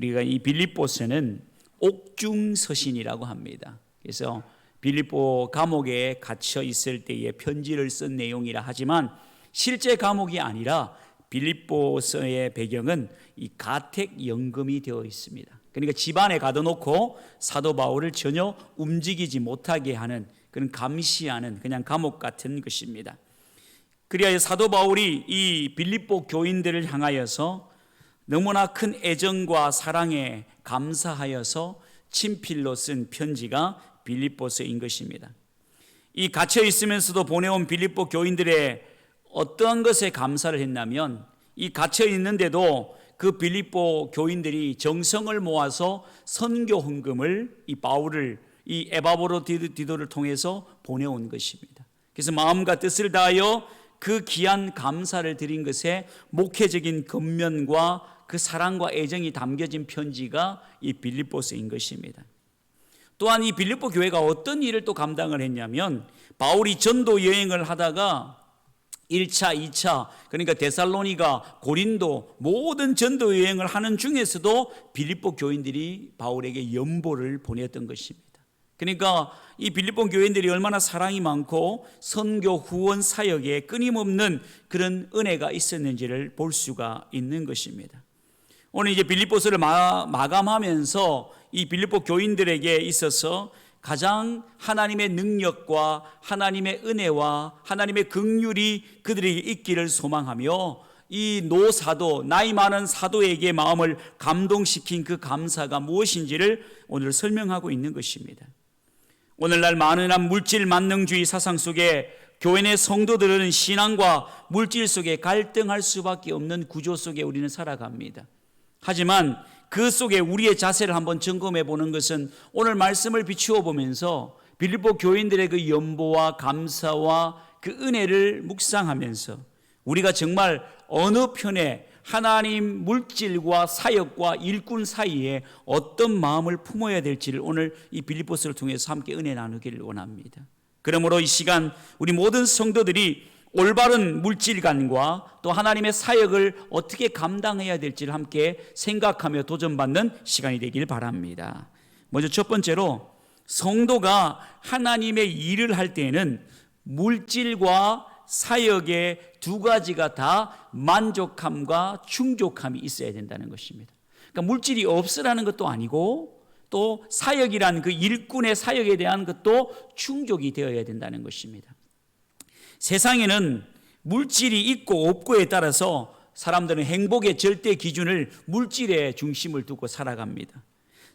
우리가 이 빌립보서는 옥중서신이라고 합니다. 그래서 빌립보 감옥에 갇혀 있을 때에 편지를 쓴 내용이라 하지만 실제 감옥이 아니라 빌립보서의 배경은 이 가택연금이 되어 있습니다. 그러니까 집안에 가둬놓고 사도 바울을 전혀 움직이지 못하게 하는 그런 감시하는 그냥 감옥 같은 것입니다. 그리하여 사도 바울이 이 빌립보 교인들을 향하여서 너무나 큰 애정과 사랑에 감사하여서 친필로 쓴 편지가 빌립보서인 것입니다. 이 갇혀 있으면서도 보내온 빌립보 교인들의 어떤 것에 감사를 했냐면 이 갇혀 있는데도 그 빌립보 교인들이 정성을 모아서 선교 헌금을 이 바울을 이 에바브로디도를 통해서 보내온 것입니다. 그래서 마음과 뜻을 다하여 그 귀한 감사를 드린 것에 목회적인 근면과 그 사랑과 애정이 담겨진 편지가 이 빌립보서인 것입니다. 또한 이 빌립보 교회가 어떤 일을 또 감당을 했냐면 바울이 전도 여행을 하다가 1차, 2차 그러니까 데살로니가, 고린도 모든 전도 여행을 하는 중에서도 빌립보 교인들이 바울에게 연보를 보냈던 것입니다. 그러니까 이 빌립보 교인들이 얼마나 사랑이 많고 선교 후원 사역에 끊임없는 그런 은혜가 있었는지를 볼 수가 있는 것입니다. 오늘 이제 빌립보서를 마감하면서 이 빌립보 교인들에게 있어서 가장 하나님의 능력과 하나님의 은혜와 하나님의 긍휼이 그들에게 있기를 소망하며 이 노사도, 나이 많은 사도에게 마음을 감동시킨 그 감사가 무엇인지를 오늘 설명하고 있는 것입니다. 오늘날 만연한 물질 만능주의 사상 속에 교회 내 성도들은 신앙과 물질 속에 갈등할 수밖에 없는 구조 속에 우리는 살아갑니다. 하지만 그 속에 우리의 자세를 한번 점검해 보는 것은 오늘 말씀을 비추어 보면서 빌립보 교인들의 그 연보와 감사와 그 은혜를 묵상하면서 우리가 정말 어느 편에 하나님 물질과 사역과 일꾼 사이에 어떤 마음을 품어야 될지를 오늘 이 빌립보서를 통해서 함께 은혜 나누기를 원합니다. 그러므로 이 시간 우리 모든 성도들이 올바른 물질관과 또 하나님의 사역을 어떻게 감당해야 될지를 함께 생각하며 도전받는 시간이 되길 바랍니다. 먼저 첫 번째로 성도가 하나님의 일을 할 때에는 물질과 사역의 두 가지가 다 만족함과 충족함이 있어야 된다는 것입니다. 그러니까 물질이 없으라는 것도 아니고 또 사역이란 그 일꾼의 사역에 대한 것도 충족이 되어야 된다는 것입니다. 세상에는 물질이 있고 없고에 따라서 사람들은 행복의 절대 기준을 물질의 중심을 두고 살아갑니다.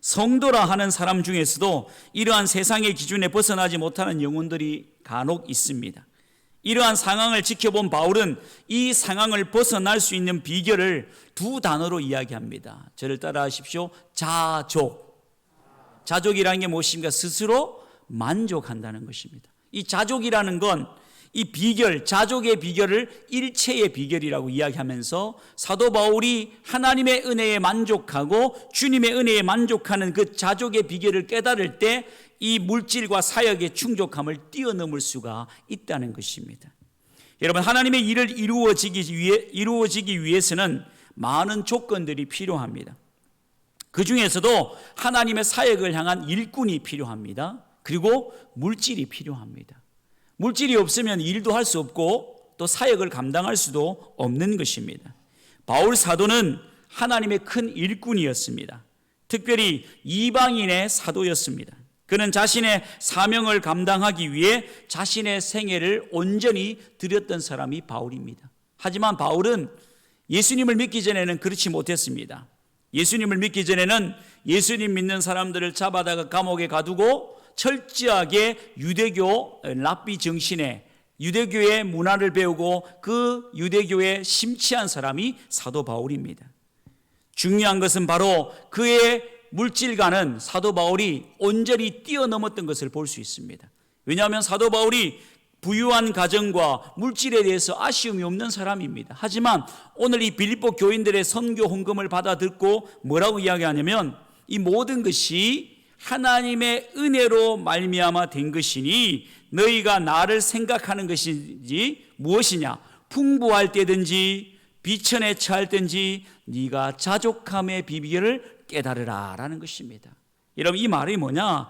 성도라 하는 사람 중에서도 이러한 세상의 기준에 벗어나지 못하는 영혼들이 간혹 있습니다. 이러한 상황을 지켜본 바울은 이 상황을 벗어날 수 있는 비결을 두 단어로 이야기합니다. 저를 따라 하십시오. 자족. 자족이라는 게 무엇입니까? 스스로 만족한다는 것입니다. 이 자족이라는 건 이 비결, 자족의 비결을 일체의 비결이라고 이야기하면서 사도 바울이 하나님의 은혜에 만족하고 주님의 은혜에 만족하는 그 자족의 비결을 깨달을 때 이 물질과 사역의 충족함을 뛰어넘을 수가 있다는 것입니다. 여러분, 하나님의 일을 이루어지기 위해서는 많은 조건들이 필요합니다. 그 중에서도 하나님의 사역을 향한 일꾼이 필요합니다. 그리고 물질이 필요합니다. 물질이 없으면 일도 할 수 없고 또 사역을 감당할 수도 없는 것입니다. 바울 사도는 하나님의 큰 일꾼이었습니다. 특별히 이방인의 사도였습니다. 그는 자신의 사명을 감당하기 위해 자신의 생애를 온전히 드렸던 사람이 바울입니다. 하지만 바울은 예수님을 믿기 전에는 그렇지 못했습니다. 예수님을 믿기 전에는 예수님 믿는 사람들을 잡아다가 감옥에 가두고 철저하게 유대교 랍비 정신에 유대교의 문화를 배우고 그 유대교에 심취한 사람이 사도 바울입니다. 중요한 것은 바로 그의 물질과는 사도 바울이 온전히 뛰어넘었던 것을 볼 수 있습니다. 왜냐하면 사도 바울이 부유한 가정과 물질에 대해서 아쉬움이 없는 사람입니다. 하지만 오늘 이 빌립보 교인들의 선교 헌금을 받아 듣고 뭐라고 이야기하냐면 이 모든 것이 하나님의 은혜로 말미암아 된 것이니 너희가 나를 생각하는 것인지 무엇이냐, 풍부할 때든지 비천에 처할 때든지 네가 자족함의 비결을 깨달으라 라는 것입니다. 여러분, 이 말이 뭐냐?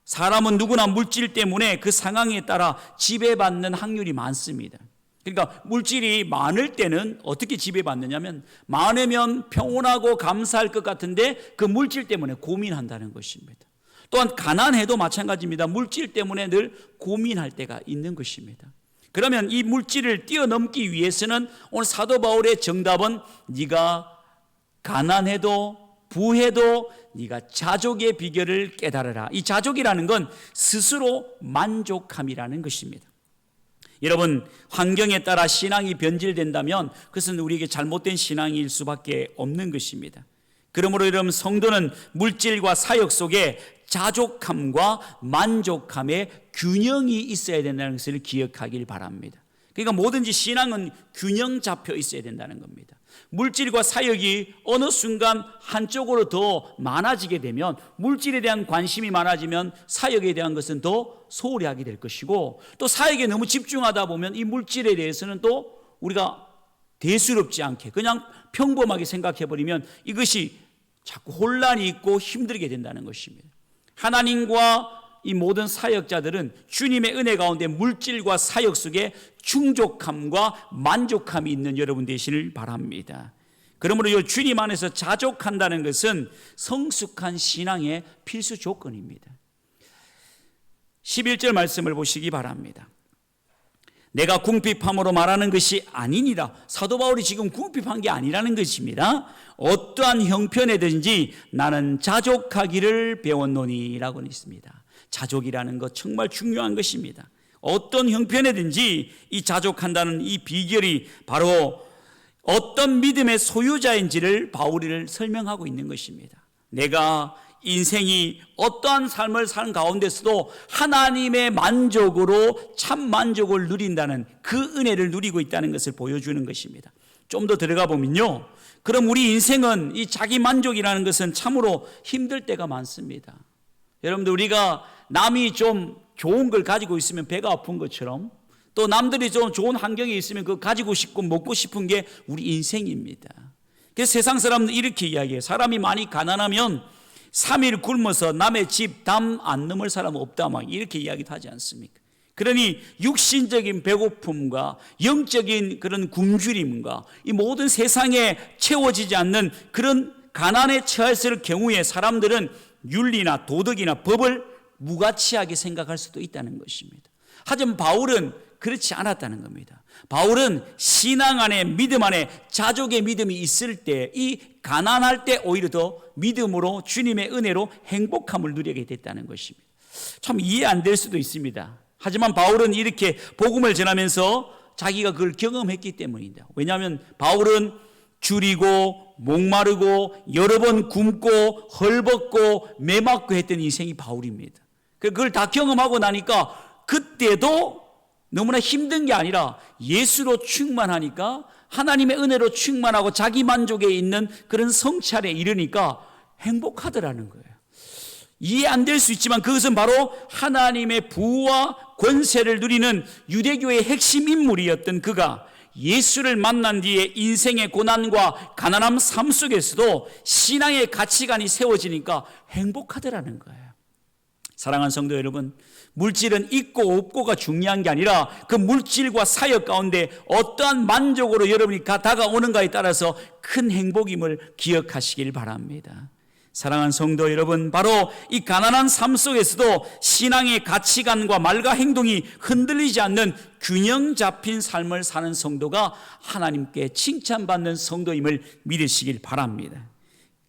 사람은 누구나 물질 때문에 그 상황에 따라 지배받는 확률이 많습니다. 그러니까 물질이 많을 때는 어떻게 지배받느냐면, 많으면 평온하고 감사할 것 같은데 그 물질 때문에 고민한다는 것입니다. 또한 가난해도 마찬가지입니다. 물질 때문에 늘 고민할 때가 있는 것입니다. 그러면 이 물질을 뛰어넘기 위해서는 오늘 사도 바울의 정답은 네가 가난해도 부해도 네가 자족의 비결을 깨달으라. 이 자족이라는 건 스스로 만족함이라는 것입니다. 여러분, 환경에 따라 신앙이 변질된다면 그것은 우리에게 잘못된 신앙일 수밖에 없는 것입니다. 그러므로 여러분, 성도는 물질과 사역 속에 자족함과 만족함의 균형이 있어야 된다는 것을 기억하길 바랍니다. 그러니까 뭐든지 신앙은 균형 잡혀 있어야 된다는 겁니다. 물질과 사역이 어느 순간 한쪽으로 더 많아지게 되면, 물질에 대한 관심이 많아지면 사역에 대한 것은 더 소홀히 하게 될 것이고, 또 사역에 너무 집중하다 보면 이 물질에 대해서는 또 우리가 대수롭지 않게 그냥 평범하게 생각해버리면 이것이 자꾸 혼란이 있고 힘들게 된다는 것입니다. 하나님과 이 모든 사역자들은 주님의 은혜 가운데 물질과 사역 속에 충족함과 만족함이 있는 여러분 되시길 바랍니다. 그러므로 이 주님 안에서 자족한다는 것은 성숙한 신앙의 필수 조건입니다. 11절 말씀을 보시기 바랍니다. 내가 궁핍함으로 말하는 것이 아니니라. 사도 바울이 지금 궁핍한 게 아니라는 것입니다. 어떠한 형편에든지 나는 자족하기를 배웠노니 라고 있습니다. 자족이라는 것 정말 중요한 것입니다. 어떤 형편에든지 이 자족한다는 이 비결이 바로 어떤 믿음의 소유자인지를 바울이 설명하고 있는 것입니다. 내가 인생이 어떠한 삶을 사는 가운데서도 하나님의 만족으로 참 만족을 누린다는 그 은혜를 누리고 있다는 것을 보여주는 것입니다. 좀 더 들어가 보면요, 그럼 우리 인생은 이 자기 만족이라는 것은 참으로 힘들 때가 많습니다. 여러분들, 우리가 남이 좀 좋은 걸 가지고 있으면 배가 아픈 것처럼, 또 남들이 좀 좋은 환경에 있으면 그거 가지고 싶고 먹고 싶은 게 우리 인생입니다. 그래서 세상 사람들은 이렇게 이야기해요. 사람이 많이 가난하면 3일 굶어서 남의 집 담 안 넘을 사람은 없다, 막 이렇게 이야기도 하지 않습니까? 그러니 육신적인 배고픔과 영적인 그런 굶주림과 이 모든 세상에 채워지지 않는 그런 가난에 처했을 경우에 사람들은 윤리나 도덕이나 법을 무가치하게 생각할 수도 있다는 것입니다. 하지만 바울은 그렇지 않았다는 겁니다. 바울은 신앙 안에, 믿음 안에 자족의 믿음이 있을 때, 이 가난할 때 오히려 더 믿음으로 주님의 은혜로 행복함을 누리게 됐다는 것입니다. 참 이해 안 될 수도 있습니다. 하지만 바울은 이렇게 복음을 전하면서 자기가 그걸 경험했기 때문입니다. 왜냐하면 바울은 줄이고 목마르고 여러 번 굶고 헐벗고 매맞고 했던 인생이 바울입니다. 그걸 다 경험하고 나니까 그때도 너무나 힘든 게 아니라 예수로 충만하니까, 하나님의 은혜로 충만하고 자기 만족에 있는 그런 성찰에 이르니까 행복하더라는 거예요. 이해 안 될 수 있지만 그것은 바로 하나님의 부와 권세를 누리는 유대교의 핵심 인물이었던 그가 예수를 만난 뒤에 인생의 고난과 가난함 삶 속에서도 신앙의 가치관이 세워지니까 행복하더라는 거예요. 사랑하는 성도 여러분, 물질은 있고 없고가 중요한 게 아니라 그 물질과 사역 가운데 어떠한 만족으로 여러분이 다가오는가에 따라서 큰 행복임을 기억하시길 바랍니다. 사랑하는 성도 여러분, 바로 이 가난한 삶 속에서도 신앙의 가치관과 말과 행동이 흔들리지 않는 균형 잡힌 삶을 사는 성도가 하나님께 칭찬받는 성도임을 믿으시길 바랍니다.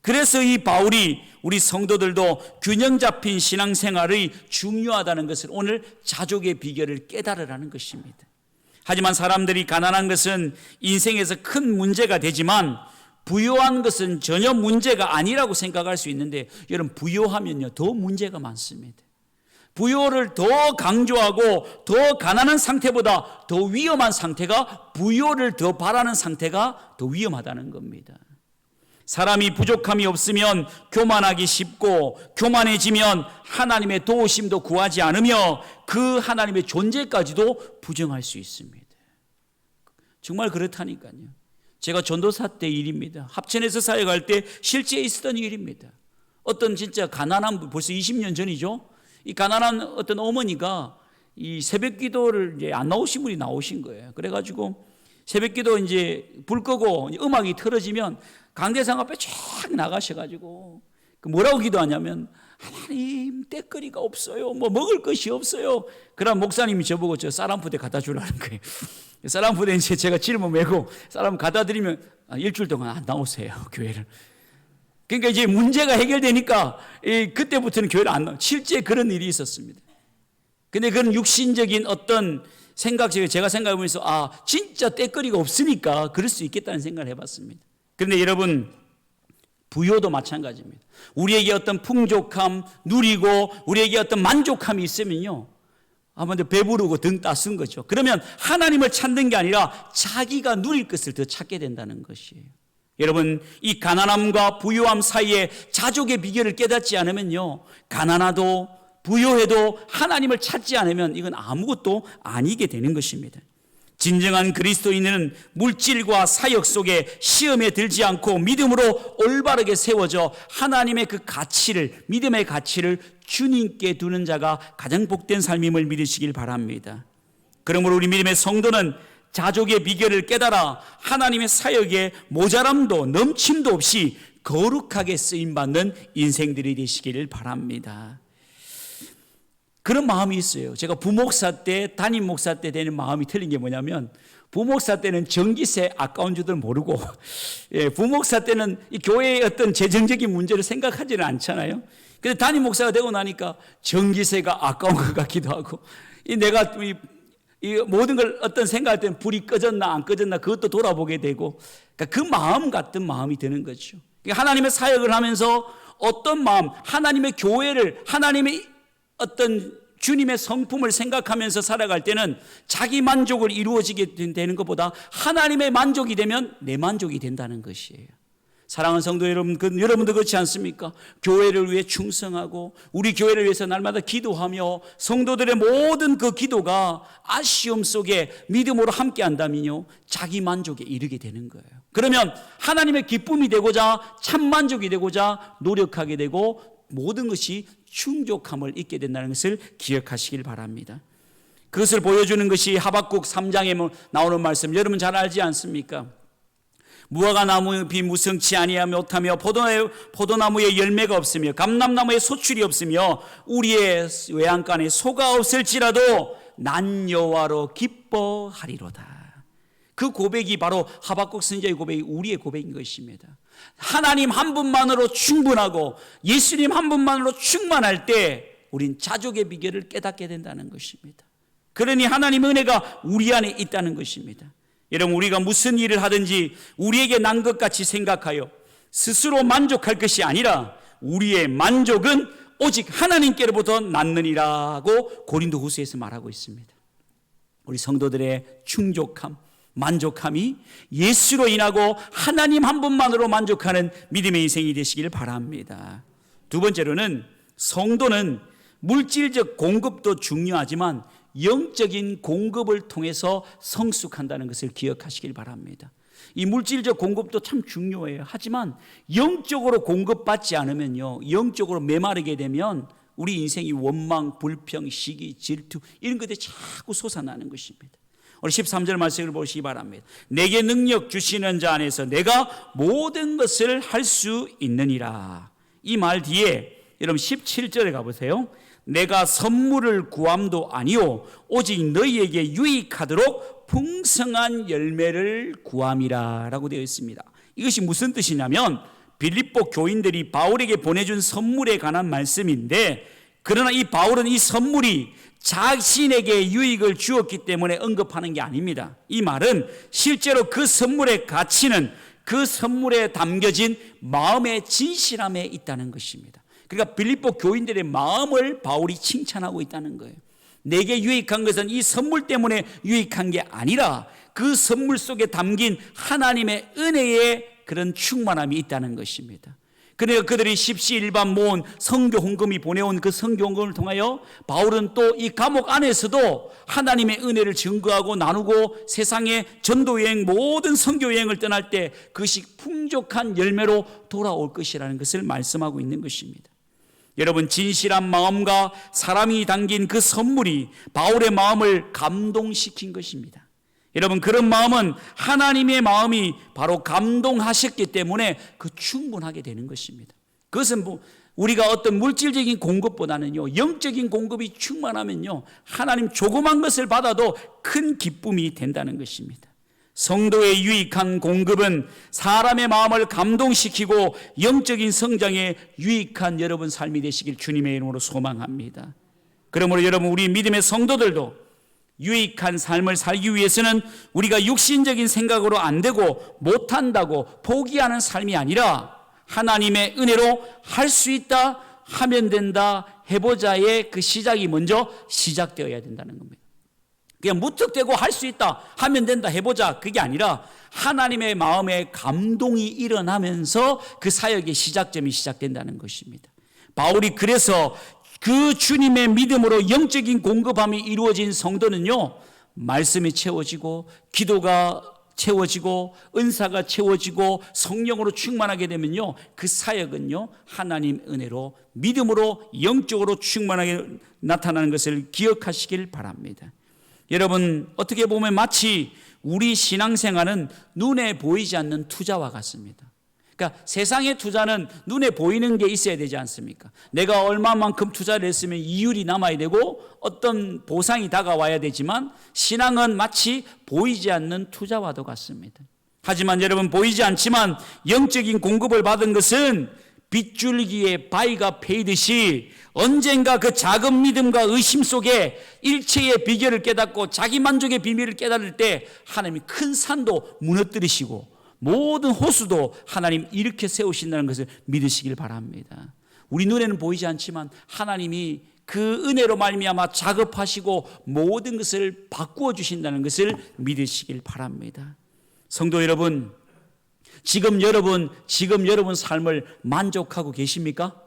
그래서 이 바울이 우리 성도들도 균형 잡힌 신앙생활이 중요하다는 것을 오늘 자족의 비결을 깨달으라는 것입니다. 하지만 사람들이 가난한 것은 인생에서 큰 문제가 되지만 부유한 것은 전혀 문제가 아니라고 생각할 수 있는데, 여러분, 부유하면요 더 문제가 많습니다. 부유를 더 강조하고 더 가난한 상태보다 더 위험한 상태가, 부유를 더 바라는 상태가 더 위험하다는 겁니다. 사람이 부족함이 없으면 교만하기 쉽고, 교만해지면 하나님의 도우심도 구하지 않으며 그 하나님의 존재까지도 부정할 수 있습니다. 정말 그렇다니까요. 제가 전도사 때 일입니다. 합천에서 사역할 때 실제 있었던 일입니다. 어떤 진짜 가난한, 벌써 20년 전이죠. 이 가난한 어떤 어머니가 이 새벽 기도를 이제 안 나오신 분이 나오신 거예요. 그래가지고 새벽 기도 이제 불 끄고 음악이 틀어지면 강대상 앞에 쫙 나가셔가지고 뭐라고 기도하냐면, 하나님 떼거리가 없어요. 뭐 먹을 것이 없어요. 그럼 목사님이 저보고 저 쌀한푸대 갖다 주라는 거예요. 쌀한푸대 이제 제가 짊어 메고 쌀한푸대 갖다 드리면 일주일 동안 안 나오세요, 교회를. 그러니까 이제 문제가 해결되니까 그때부터는 교회를 안 나와요. 실제 그런 일이 있었습니다. 근데 그런 육신적인 어떤 생각, 제가 생각해보면서 진짜 떼거리가 없으니까 그럴 수 있겠다는 생각을 해봤습니다. 그런데 여러분, 부요도 마찬가지입니다. 우리에게 어떤 풍족함, 누리고 우리에게 어떤 만족함이 있으면요, 아무래도 배부르고 등 따순 거죠. 그러면 하나님을 찾는 게 아니라 자기가 누릴 것을 더 찾게 된다는 것이에요. 여러분, 이 가난함과 부요함 사이에 자족의 비결을 깨닫지 않으면요, 가난하도 부요해도 하나님을 찾지 않으면 이건 아무것도 아니게 되는 것입니다. 진정한 그리스도인은 물질과 사역 속에 시험에 들지 않고 믿음으로 올바르게 세워져 하나님의 그 가치를, 믿음의 가치를 주님께 두는 자가 가장 복된 삶임을 믿으시길 바랍니다. 그러므로 우리 믿음의 성도는 자족의 비결을 깨달아 하나님의 사역에 모자람도 넘침도 없이 거룩하게 쓰임받는 인생들이 되시기를 바랍니다. 그런 마음이 있어요. 제가 부목사 때, 담임 목사 때 되는 마음이 틀린 게 뭐냐면, 부목사 때는 전기세 아까운 줄도 모르고, 부목사 때는 이 교회의 어떤 재정적인 문제를 생각하지는 않잖아요. 근데 담임 목사가 되고 나니까 전기세가 아까운 것 같기도 하고, 내가 이 모든 걸 어떤 생각할 때는 불이 꺼졌나 안 꺼졌나 그것도 돌아보게 되고, 그러니까 그 마음 같은 마음이 드는 거죠. 하나님의 사역을 하면서 어떤 마음, 하나님의 교회를, 하나님의 어떤 주님의 성품을 생각하면서 살아갈 때는 자기 만족을 이루어지게 되는 것보다 하나님의 만족이 되면 내 만족이 된다는 것이에요. 사랑하는 성도 여러분, 여러분도 그렇지 않습니까? 교회를 위해 충성하고 우리 교회를 위해서 날마다 기도하며 성도들의 모든 그 기도가 아쉬움 속에 믿음으로 함께 한다면요, 자기 만족에 이르게 되는 거예요. 그러면 하나님의 기쁨이 되고자, 참 만족이 되고자 노력하게 되고 모든 것이 충족함을 잊게 된다는 것을 기억하시길 바랍니다. 그것을 보여주는 것이 하박국 3장에 나오는 말씀, 여러분 잘 알지 않습니까? 무화과 나무 비 무성치 아니하며 못하며 포도나무에 열매가 없으며 감람나무에 소출이 없으며 우리의 외양간에 소가 없을지라도 난 여호와로 기뻐하리로다. 그 고백이 바로 하박국 선지자의 고백이 우리의 고백인 것입니다. 하나님 한 분만으로 충분하고 예수님 한 분만으로 충만할 때 우린 자족의 비결을 깨닫게 된다는 것입니다. 그러니 하나님의 은혜가 우리 안에 있다는 것입니다. 여러분, 우리가 무슨 일을 하든지 우리에게 난 것 같이 생각하여 스스로 만족할 것이 아니라 우리의 만족은 오직 하나님께로부터 났느니라고 고린도후서에서 말하고 있습니다. 우리 성도들의 충족함, 만족함이 예수로 인하고 하나님 한 분만으로 만족하는 믿음의 인생이 되시길 바랍니다. 두 번째로는 성도는 물질적 공급도 중요하지만 영적인 공급을 통해서 성숙한다는 것을 기억하시길 바랍니다. 이 물질적 공급도 참 중요해요. 하지만 영적으로 공급받지 않으면요, 영적으로 메마르게 되면 우리 인생이 원망, 불평, 시기, 질투 이런 것들이 자꾸 솟아나는 것입니다. 우리 13절 말씀을 보시기 바랍니다. 내게 능력 주시는 자 안에서 내가 모든 것을 할 수 있느니라. 이 말 뒤에 여러분 17절에 가보세요. 내가 선물을 구함도 아니요 오직 너희에게 유익하도록 풍성한 열매를 구함이라 라고 되어 있습니다. 이것이 무슨 뜻이냐면 빌립보 교인들이 바울에게 보내준 선물에 관한 말씀인데, 그러나 이 바울은 이 선물이 자신에게 유익을 주었기 때문에 언급하는 게 아닙니다. 이 말은 실제로 그 선물의 가치는 그 선물에 담겨진 마음의 진실함에 있다는 것입니다. 그러니까 빌립보 교인들의 마음을 바울이 칭찬하고 있다는 거예요. 내게 유익한 것은 이 선물 때문에 유익한 게 아니라 그 선물 속에 담긴 하나님의 은혜의 그런 충만함이 있다는 것입니다. 그러니까 그들이 십시일반 모은 선교 헌금이 보내온 그 선교 헌금을 통하여 바울은 또 이 감옥 안에서도 하나님의 은혜를 증거하고 나누고 세상의 전도 여행 모든 선교 여행을 떠날 때 그것이 풍족한 열매로 돌아올 것이라는 것을 말씀하고 있는 것입니다. 여러분, 진실한 마음과 사람이 담긴 그 선물이 바울의 마음을 감동시킨 것입니다. 여러분, 그런 마음은 하나님의 마음이 바로 감동하셨기 때문에 그 충분하게 되는 것입니다. 그것은 우리가 어떤 물질적인 공급보다는요, 영적인 공급이 충만하면요, 하나님 조그만 것을 받아도 큰 기쁨이 된다는 것입니다. 성도의 유익한 공급은 사람의 마음을 감동시키고 영적인 성장에 유익한 여러분 삶이 되시길 주님의 이름으로 소망합니다. 그러므로 여러분, 우리 믿음의 성도들도 유익한 삶을 살기 위해서는 우리가 육신적인 생각으로 안 되고 못한다고 포기하는 삶이 아니라 하나님의 은혜로 할 수 있다, 하면 된다, 해보자의 그 시작이 먼저 시작되어야 된다는 겁니다. 그냥 무턱대고 할 수 있다, 하면 된다, 해보자, 그게 아니라 하나님의 마음에 감동이 일어나면서 그 사역의 시작점이 시작된다는 것입니다. 바울이 그래서 그 주님의 믿음으로 영적인 공급함이 이루어진 성도는요, 말씀이 채워지고 기도가 채워지고 은사가 채워지고 성령으로 충만하게 되면요, 그 사역은요, 하나님 은혜로 믿음으로 영적으로 충만하게 나타나는 것을 기억하시길 바랍니다. 여러분, 어떻게 보면 마치 우리 신앙생활은 눈에 보이지 않는 투자와 같습니다. 그러니까 세상의 투자는 눈에 보이는 게 있어야 되지 않습니까? 내가 얼마만큼 투자를 했으면 이율이 남아야 되고 어떤 보상이 다가와야 되지만 신앙은 마치 보이지 않는 투자와도 같습니다. 하지만 여러분, 보이지 않지만 영적인 공급을 받은 것은 빗줄기에 바위가 패이듯이 언젠가 그 작은 믿음과 의심 속에 일체의 비결을 깨닫고 자기 만족의 비밀을 깨달을 때 하나님이 큰 산도 무너뜨리시고 모든 호수도 하나님 일으켜 세우신다는 것을 믿으시길 바랍니다. 우리 눈에는 보이지 않지만 하나님이 그 은혜로 말미암아 작업하시고 모든 것을 바꾸어 주신다는 것을 믿으시길 바랍니다. 성도 여러분, 지금 여러분 삶을 만족하고 계십니까?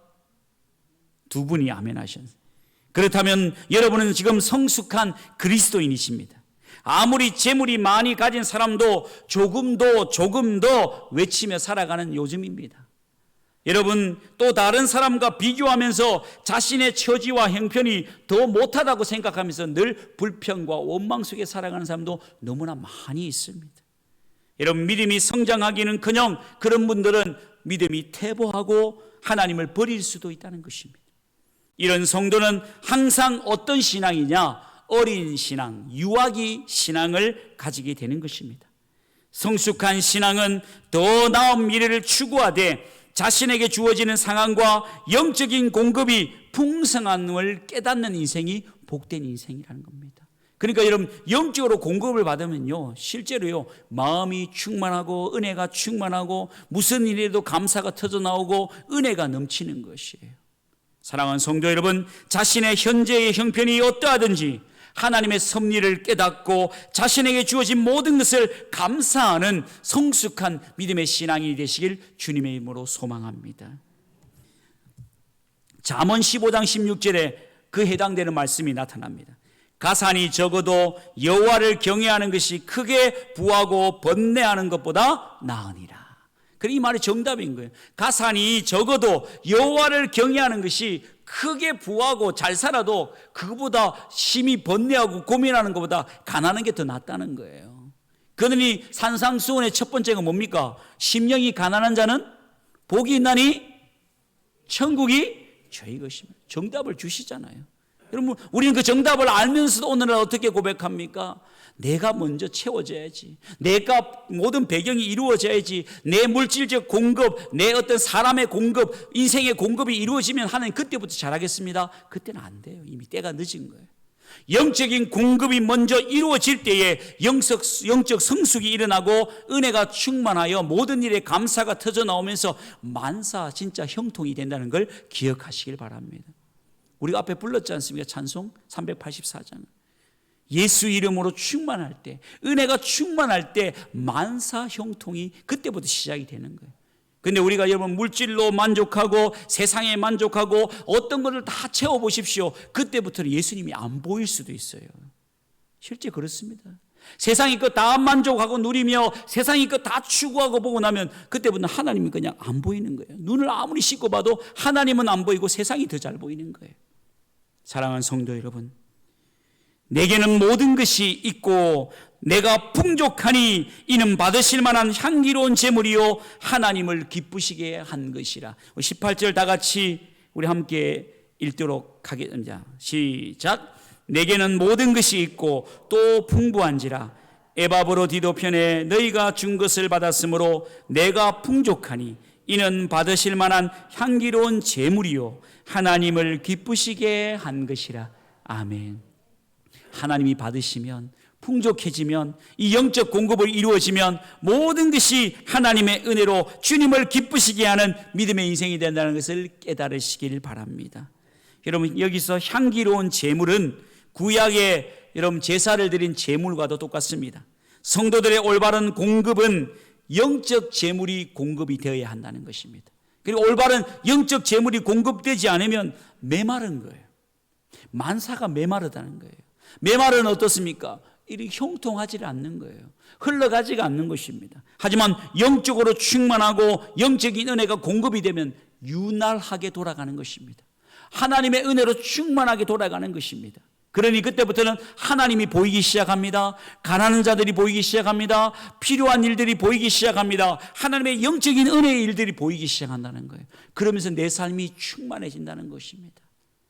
두 분이 아멘 하셨어요. 그렇다면 여러분은 지금 성숙한 그리스도인이십니다. 아무리 재물이 많이 가진 사람도 조금 더 외치며 살아가는 요즘입니다. 여러분, 또 다른 사람과 비교하면서 자신의 처지와 형편이 더 못하다고 생각하면서 늘 불평과 원망 속에 살아가는 사람도 너무나 많이 있습니다. 여러분, 믿음이 성장하기는커녕 그런 분들은 믿음이 퇴보하고 하나님을 버릴 수도 있다는 것입니다. 이런 성도는 항상 어떤 신앙이냐? 어린 신앙, 유아기 신앙을 가지게 되는 것입니다. 성숙한 신앙은 더 나은 미래를 추구하되 자신에게 주어지는 상황과 영적인 공급이 풍성함을 깨닫는 인생이 복된 인생이라는 겁니다. 그러니까 여러분, 영적으로 공급을 받으면요, 실제로요, 마음이 충만하고 은혜가 충만하고 무슨 일에도 감사가 터져나오고 은혜가 넘치는 것이에요. 사랑하는 성도 여러분, 자신의 현재의 형편이 어떠하든지 하나님의 섭리를 깨닫고 자신에게 주어진 모든 것을 감사하는 성숙한 믿음의 신앙이 되시길 주님의 이름으로 소망합니다. 잠언 15장 16절에 그 해당되는 말씀이 나타납니다. 가산이 적어도 여호와를 경외하는 것이 크게 부하고 번뇌하는 것보다 나으니라. 그래, 이 말이 정답인 거예요. 가산이 적어도 여호와를 경외하는 것이 크게 부하고 잘 살아도 그거보다 심히 번뇌하고 고민하는 것보다 가난한 게 더 낫다는 거예요. 그러니 산상수훈의 첫 번째가 뭡니까? 심령이 가난한 자는 복이 있나니 천국이 저희 것입니다. 정답을 주시잖아요. 여러분, 우리는 그 정답을 알면서도 오늘날 어떻게 고백합니까? 내가 먼저 채워져야지. 내가 모든 배경이 이루어져야지. 내 물질적 공급, 내 어떤 사람의 공급, 인생의 공급이 이루어지면 하나님 그때부터 잘하겠습니다. 그때는 안 돼요. 이미 때가 늦은 거예요. 영적인 공급이 먼저 이루어질 때에 영적 성숙이 일어나고 은혜가 충만하여 모든 일에 감사가 터져나오면서 만사 진짜 형통이 된다는 걸 기억하시길 바랍니다. 우리가 앞에 불렀지 않습니까? 찬송 384장. 예수 이름으로 충만할 때, 은혜가 충만할 때 만사 형통이 그때부터 시작이 되는 거예요. 근데 우리가 여러분 물질로 만족하고 세상에 만족하고 어떤 것을 다 채워보십시오. 그때부터는 예수님이 안 보일 수도 있어요. 실제 그렇습니다. 세상이 것 다 만족하고 누리며 세상이 것 다 추구하고 보고 나면 그때부터는 하나님이 그냥 안 보이는 거예요. 눈을 아무리 씻고 봐도 하나님은 안 보이고 세상이 더 잘 보이는 거예요. 사랑하는 성도 여러분, 내게는 모든 것이 있고 내가 풍족하니 이는 받으실 만한 향기로운 제물이요 하나님을 기쁘시게 한 것이라. 18절 다 같이 우리 함께 읽도록 하겠습니다. 시작. 내게는 모든 것이 있고 또 풍부한지라. 에바브로디도 편에 너희가 준 것을 받았으므로 내가 풍족하니 이는 받으실 만한 향기로운 제물이요 하나님을 기쁘시게 한 것이라. 아멘. 하나님이 받으시면 풍족해지면 이 영적 공급을 이루어지면 모든 것이 하나님의 은혜로 주님을 기쁘시게 하는 믿음의 인생이 된다는 것을 깨달으시길 바랍니다. 여러분, 여기서 향기로운 제물은 구약에 여러분 제사를 드린 제물과도 똑같습니다. 성도들의 올바른 공급은 영적 제물이 공급이 되어야 한다는 것입니다. 그리고 올바른 영적 제물이 공급되지 않으면 메마른 거예요. 만사가 메마르다는 거예요. 메마른 어떻습니까? 이렇게 형통하지 않는 거예요. 흘러가지가 않는 것입니다. 하지만 영적으로 충만하고 영적인 은혜가 공급이 되면 유날하게 돌아가는 것입니다. 하나님의 은혜로 충만하게 돌아가는 것입니다. 그러니 그때부터는 하나님이 보이기 시작합니다. 가난한 자들이 보이기 시작합니다. 필요한 일들이 보이기 시작합니다. 하나님의 영적인 은혜의 일들이 보이기 시작한다는 거예요. 그러면서 내 삶이 충만해진다는 것입니다.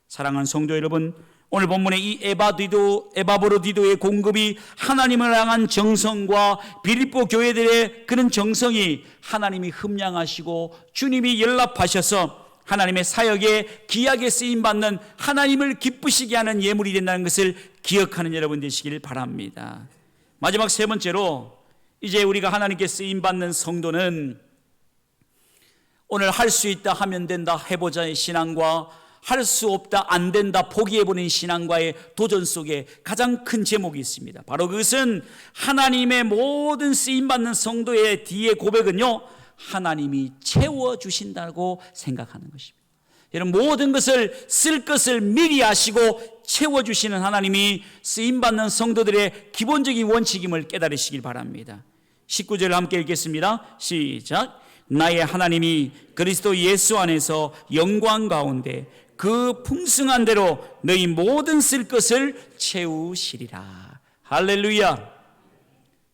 사랑하는 성도 여러분, 오늘 본문의 이 에바브로디도의 공급이 하나님을 향한 정성과 빌립보 교회들의 그런 정성이 하나님이 흠양하시고 주님이 연락하셔서 하나님의 사역에 귀하게 쓰임받는 하나님을 기쁘시게 하는 예물이 된다는 것을 기억하는 여러분 되시길 바랍니다. 마지막 세 번째로, 이제 우리가 하나님께 쓰임받는 성도는 오늘 할 수 있다 하면 된다 해보자의 신앙과 할 수 없다 안 된다 포기해보는 신앙과의 도전 속에 가장 큰 제목이 있습니다. 바로 그것은 하나님의 모든 쓰임받는 성도의 뒤에 고백은요, 하나님이 채워주신다고 생각하는 것입니다. 여러분, 모든 것을 쓸 것을 미리 아시고 채워주시는 하나님이 쓰임받는 성도들의 기본적인 원칙임을 깨달으시길 바랍니다. 19절을 함께 읽겠습니다. 시작. 나의 하나님이 그리스도 예수 안에서 영광 가운데 그 풍성한 대로 너희 모든 쓸 것을 채우시리라. 할렐루야.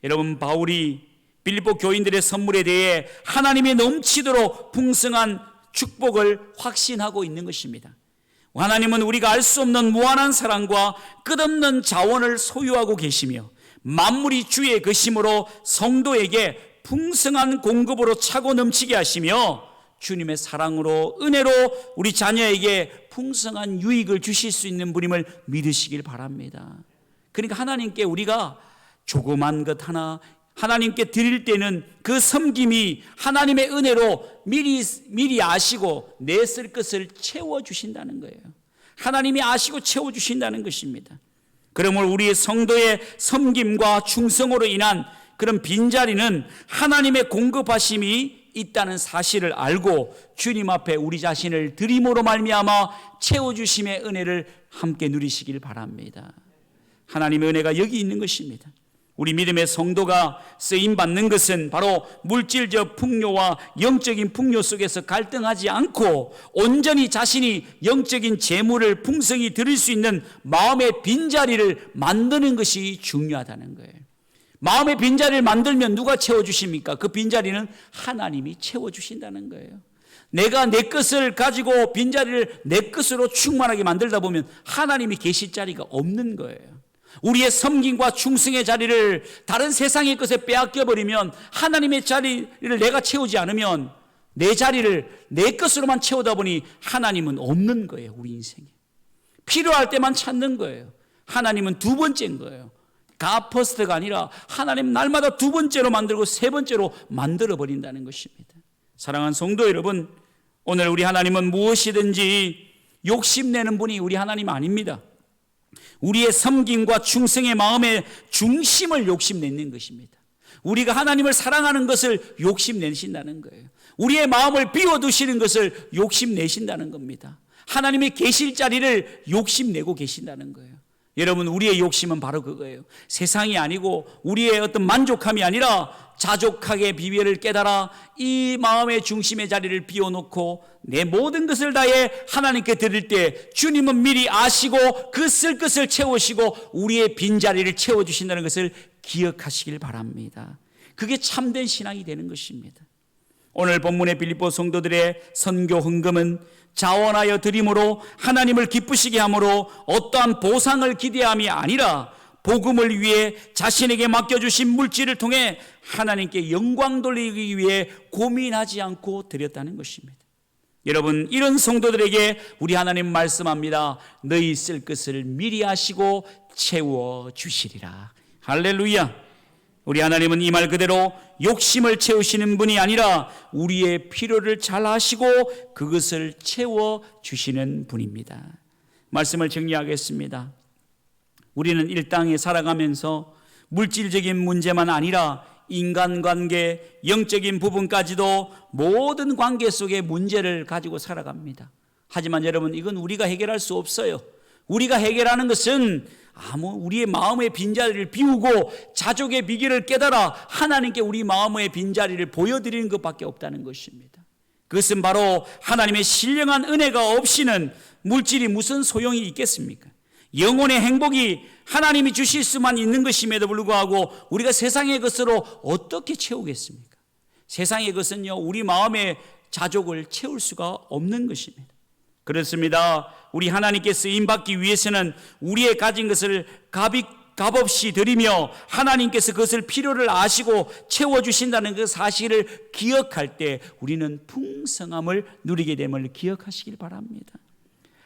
여러분, 바울이 빌립보 교인들의 선물에 대해 하나님의 넘치도록 풍성한 축복을 확신하고 있는 것입니다. 하나님은 우리가 알 수 없는 무한한 사랑과 끝없는 자원을 소유하고 계시며 만물이 주의 것이므로 성도에게 풍성한 공급으로 차고 넘치게 하시며 주님의 사랑으로 은혜로 우리 자녀에게 풍성한 유익을 주실 수 있는 분임을 믿으시길 바랍니다. 그러니까 하나님께 우리가 조그만 것 하나 하나님께 드릴 때는 그 섬김이 하나님의 은혜로 미리 아시고 내 쓸 것을 채워주신다는 거예요. 하나님이 아시고 채워주신다는 것입니다. 그러므로 우리의 성도의 섬김과 충성으로 인한 그런 빈자리는 하나님의 공급하심이 있다는 사실을 알고 주님 앞에 우리 자신을 드림으로 말미암아 채워주심의 은혜를 함께 누리시길 바랍니다. 하나님의 은혜가 여기 있는 것입니다. 우리 믿음의 성도가 쓰임받는 것은 바로 물질적 풍요와 영적인 풍요 속에서 갈등하지 않고 온전히 자신이 영적인 재물을 풍성히 드릴 수 있는 마음의 빈자리를 만드는 것이 중요하다는 거예요. 마음의 빈자리를 만들면 누가 채워주십니까? 그 빈자리는 하나님이 채워주신다는 거예요. 내가 내 것을 가지고 빈자리를 내 것으로 충만하게 만들다 보면 하나님이 계실 자리가 없는 거예요. 우리의 섬김과 충성의 자리를 다른 세상의 것에 빼앗겨버리면, 하나님의 자리를 내가 채우지 않으면 내 자리를 내 것으로만 채우다 보니 하나님은 없는 거예요. 우리 인생에 필요할 때만 찾는 거예요. 하나님은 두 번째인 거예요. 가 퍼스트가 아니라 하나님 날마다 두 번째로 만들고 세 번째로 만들어버린다는 것입니다. 사랑하는 성도 여러분, 오늘 우리 하나님은 무엇이든지 욕심내는 분이 우리 하나님 아닙니다. 우리의 섬김과 충성의 마음의 중심을 욕심내는 것입니다. 우리가 하나님을 사랑하는 것을 욕심내신다는 거예요. 우리의 마음을 비워두시는 것을 욕심내신다는 겁니다. 하나님이 계실 자리를 욕심내고 계신다는 거예요. 여러분, 우리의 욕심은 바로 그거예요. 세상이 아니고 우리의 어떤 만족함이 아니라 자족하게 비밀을 깨달아 이 마음의 중심의 자리를 비워놓고 내 모든 것을 다해 하나님께 드릴 때 주님은 미리 아시고 그 쓸 것을 채우시고 우리의 빈자리를 채워주신다는 것을 기억하시길 바랍니다. 그게 참된 신앙이 되는 것입니다. 오늘 본문의 빌립보 성도들의 선교 헌금은 자원하여 드림으로 하나님을 기쁘시게 함으로 어떠한 보상을 기대함이 아니라 복음을 위해 자신에게 맡겨주신 물질을 통해 하나님께 영광 돌리기 위해 고민하지 않고 드렸다는 것입니다. 여러분, 이런 성도들에게 우리 하나님 말씀합니다. 너희 쓸 것을 미리 아시고 채워주시리라. 할렐루야. 우리 하나님은 이 말 그대로 욕심을 채우시는 분이 아니라 우리의 필요를 잘 아시고 그것을 채워주시는 분입니다. 말씀을 정리하겠습니다. 우리는 이 땅에 살아가면서 물질적인 문제만 아니라 인간관계, 영적인 부분까지도 모든 관계 속에 문제를 가지고 살아갑니다. 하지만 여러분, 이건 우리가 해결할 수 없어요. 우리가 해결하는 것은 우리의 마음의 빈자리를 비우고 자족의 비결을 깨달아 하나님께 우리 마음의 빈자리를 보여드리는 것밖에 없다는 것입니다. 그것은 바로 하나님의 신령한 은혜가 없이는 물질이 무슨 소용이 있겠습니까? 영혼의 행복이 하나님이 주실 수만 있는 것임에도 불구하고 우리가 세상의 것으로 어떻게 채우겠습니까? 세상의 것은요, 우리 마음의 자족을 채울 수가 없는 것입니다. 그렇습니다. 우리 하나님께 쓰임받기 위해서는 우리의 가진 것을 값없이 드리며 하나님께서 그것을 필요를 아시고 채워주신다는 그 사실을 기억할 때 우리는 풍성함을 누리게 됨을 기억하시길 바랍니다.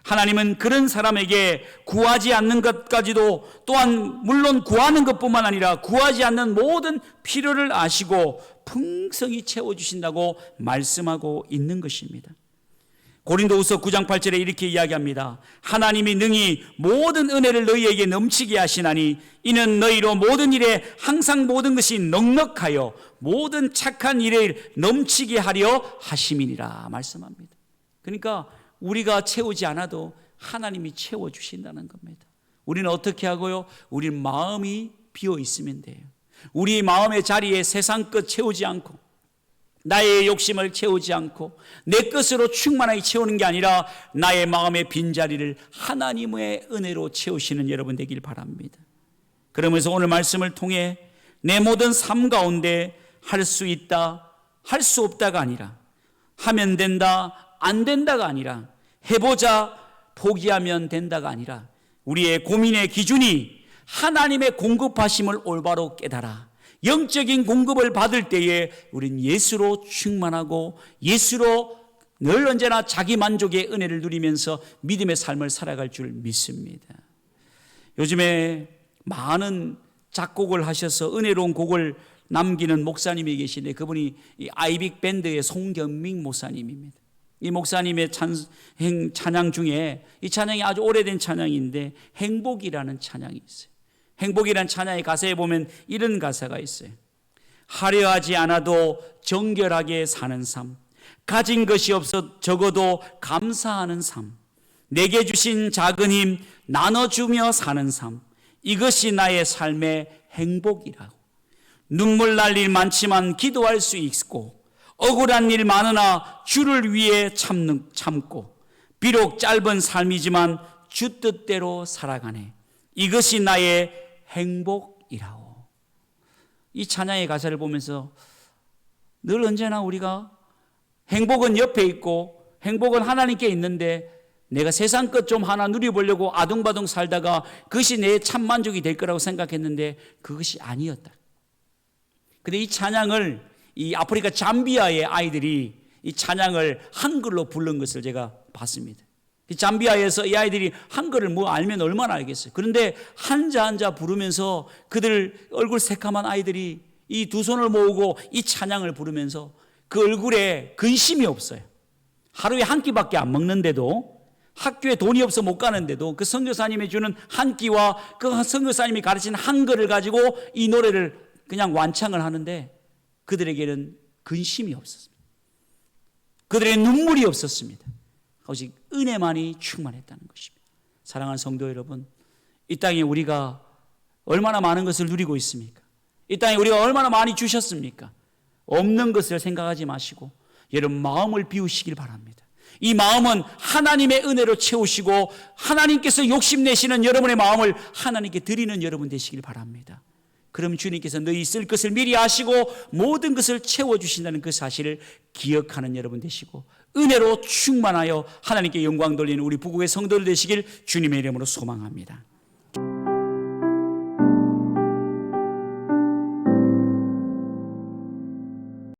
하나님은 그런 사람에게 구하지 않는 것까지도 또한 물론 구하는 것뿐만 아니라 구하지 않는 모든 필요를 아시고 풍성히 채워주신다고 말씀하고 있는 것입니다. 고린도후서 9장 8절에 이렇게 이야기합니다. 하나님이 능히 모든 은혜를 너희에게 넘치게 하시나니 이는 너희로 모든 일에 항상 모든 것이 넉넉하여 모든 착한 일에 넘치게 하려 하심이니라 말씀합니다. 그러니까 우리가 채우지 않아도 하나님이 채워주신다는 겁니다. 우리는 어떻게 하고요? 우리는 마음이 비어 있으면 돼요. 우리 마음의 자리에 세상 것 채우지 않고 나의 욕심을 채우지 않고 내 것으로 충만하게 채우는 게 아니라 나의 마음의 빈자리를 하나님의 은혜로 채우시는 여러분 되길 바랍니다. 그러면서 오늘 말씀을 통해 내 모든 삶 가운데 할 수 있다, 할 수 없다가 아니라 하면 된다, 안 된다가 아니라 해보자, 포기하면 된다가 아니라 우리의 고민의 기준이 하나님의 공급하심을 올바로 깨달아 영적인 공급을 받을 때에 우린 예수로 충만하고 예수로 늘 언제나 자기 만족의 은혜를 누리면서 믿음의 삶을 살아갈 줄 믿습니다. 요즘에 많은 작곡을 하셔서 은혜로운 곡을 남기는 목사님이 계시는데 그분이 이 아이빅 밴드의 송경민 목사님입니다. 이 목사님의 찬양 중에 이 찬양이 아주 오래된 찬양인데 행복이라는 찬양이 있어요. 행복이라는 찬양의 가사에 보면 이런 가사가 있어요. 하려 하지 않아도 정결하게 사는 삶, 가진 것이 없어 적어도 감사하는 삶, 내게 주신 작은 힘 나눠주며 사는 삶, 이것이 나의 삶의 행복이라고. 눈물 날 일 많지만 기도할 수 있고 억울한 일 많으나 주를 위해 참고 비록 짧은 삶이지만 주 뜻대로 살아가네. 이것이 나의 행복이라오. 이 찬양의 가사를 보면서 늘 언제나 우리가 행복은 옆에 있고 행복은 하나님께 있는데 내가 세상 것 좀 하나 누려보려고 아둥바둥 살다가 그것이 내 참만족이 될 거라고 생각했는데 그것이 아니었다. 근데 이 찬양을 이 아프리카 잠비아의 아이들이 이 찬양을 한글로 부른 것을 제가 봤습니다. 잠비아에서 이 아이들이 한글을 뭐 알면 얼마나 알겠어요. 그런데 한자 부르면서 그들 얼굴 새카만 아이들이 이 두 손을 모으고 이 찬양을 부르면서 그 얼굴에 근심이 없어요. 하루에 한 끼밖에 안 먹는데도 학교에 돈이 없어 못 가는데도 그 선교사님이 주는 한 끼와 그 선교사님이 가르친 한글을 가지고 이 노래를 그냥 완창을 하는데 그들에게는 근심이 없었습니다. 그들의 눈물이 없었습니다. 오직 은혜만이 충만했다는 것입니다. 사랑하는 성도 여러분, 이 땅에 우리가 얼마나 많은 것을 누리고 있습니까? 이 땅에 우리가 얼마나 많이 주셨습니까? 없는 것을 생각하지 마시고 여러분 마음을 비우시길 바랍니다. 이 마음은 하나님의 은혜로 채우시고 하나님께서 욕심내시는 여러분의 마음을 하나님께 드리는 여러분 되시길 바랍니다. 그럼 주님께서 너희 쓸 것을 미리 아시고 모든 것을 채워주신다는 그 사실을 기억하는 여러분 되시고 은혜로 충만하여 하나님께 영광 돌리는 우리 부국의 성도들 되시길 주님의 이름으로 소망합니다.